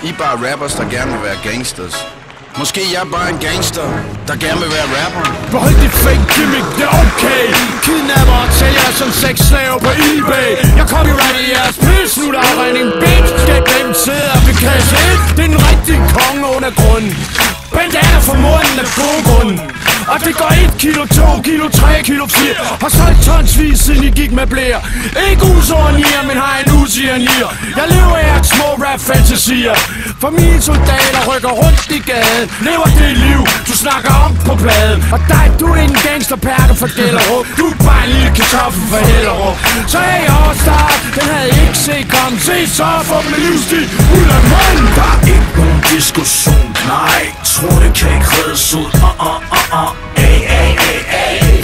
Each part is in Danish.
I er bare rappers, der gerne vil være gangsters. Måske jeg er bare en gangster, der gerne vil være rapper. Behold dit fake gimmick, det er okay. Kidnapper og sælger som sexslaver på eBay. Jeg copyrighter jeres pis, nu der er regning bitch. Skal glemme sidder ved kasse 1. Det er den rigtige konge under grunden. Bandana for munden af gode grunden. Og det går 1 kilo, 2 kilo, 3 kilo, 4. Har solgt tonsvis siden I gik med blære. Ikke usordnier, men har en usigernier. Jeg lever af små rap-fantasier. For mine soldater rykker rundt i gaden. Lever det liv, du snakker om på pladen. Og dig, du er en gangsterperke for Gellerup. Du er bare en lille kartoffel for Hellerup. Så hey, All-Star, den havde jeg ikke set komme. Se så for med livsstil ud af munden. Der er ikke nogen diskussion, nej. Tror det kan ikke reddes ud.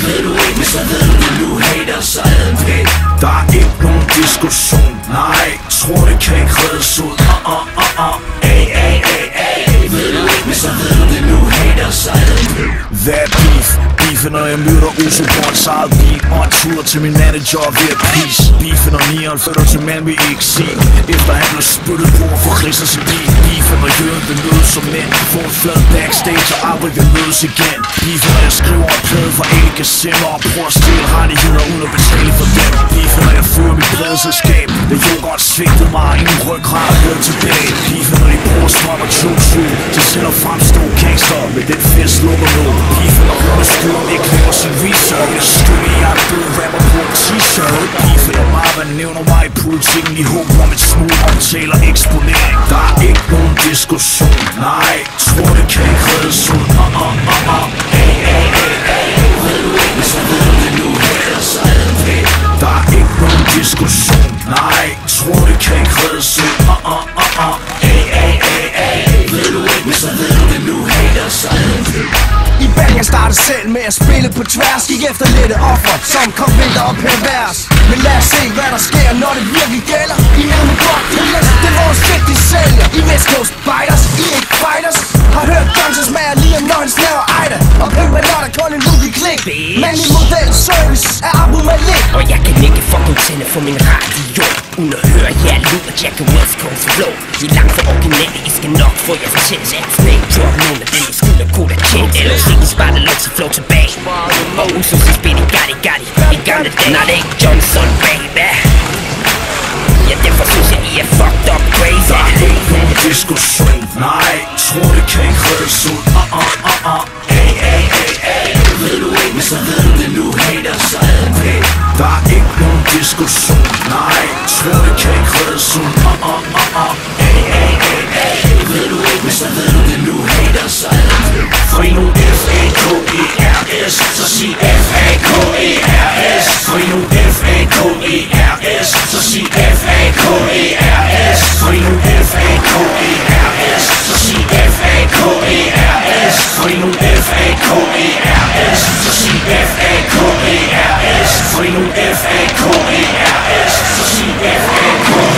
Ved du ikke, så ved du nu hater så advent. Der er ikke nogen diskussion, nej. Tror det kan ikke reddes ud. Ved du ikke, så ved du det nu hater så advent. Hvad er beef? Beefen når jeg møder Uso på hans eget bil. Og en tur til min manager og ved at pris. Beefen og 99 til mand vil ikke sige. Efter han blev spyttet på og får ridser sin bil. Beefen når jøden vil mødes som mænd. Får en flad backstage og aldrig vil mødes igen. Beefen når jeg skriver en plade for ikke simmer. Og prøver at stille rettigheder uden at betale for dem. Beefen når jeg fører mit pladeselskab. Da yoghurt svigtede mig og ingen ryggrad og hørte tilbage. Beefen når de bruger strøm og tjoksyg til selv at fremstå gangster med den fest lukker nu. Beefen når hun skyder ikke laver sin research. Jeg skylder jeg er død rapper på en t-shirt. Beefen og Marvin nævner mig i politikken i håb om et smule omtaler eksponering. Der er ikke nogen diskussion, nej. Tror det kan ikke reddes ud. Ved du ikke, så ved du det nu hader så advent. Der er ikke nogen diskussion, nej. Tror det kan ikke reddes ud. Ved du ikke, så ved du det nu hader så advent. I band jeg startede selv med at spille på tværs. Gik efter lette offer, som kom vinter og pervers. Men lad os se hvad der sker, når det virkelig gælder. I med godt dealers, det er vores shit de sælger. I West Coast Biters, I ikke fighters. Har hørt Guns' smager lige om når han snaver Ejda. Og Pimp er når der kun en look i klik. Men i model service er Abu Malik. Og jeg kan ikke fucking tænde for min radio uden at høre jer lyd og Jack West Coast flow. I er langt for originale, I skal nok få jer fortjent. Snake drop nogle af dem, I skylder koda kendt. Eller I spejler lidt til flow tilbage. Og Uso så spil, got it i gamle dage. Nej, det er ikke Johnson, baby. Ja, derfor synes jeg, I er fucked up crazy. Der er ikke nogen diskussion, nej. Tror det kan ikke reddes ud. Ved du ikke, så ved du det nu hater så advent. Der er ikke nogen diskussion, nej. Tror det kan ikke reddes ud. Ved du ikke, så ved du det nu hater så advent. Fri nu F-A-K-E-R-S, så sig F-A-K-E-R-S. Fri nu F-A-K-E-R-S, så sig F-A-K-E-R-S. Fri nu F-A-K-E-R-S, så sig F-A-K-E-R-S. Fri nu F-A-K-E-R-S, så sig F-A-K-E-R-S. Fri nu F-A-K-E-R-S, så sig F-A-K-E-R-S.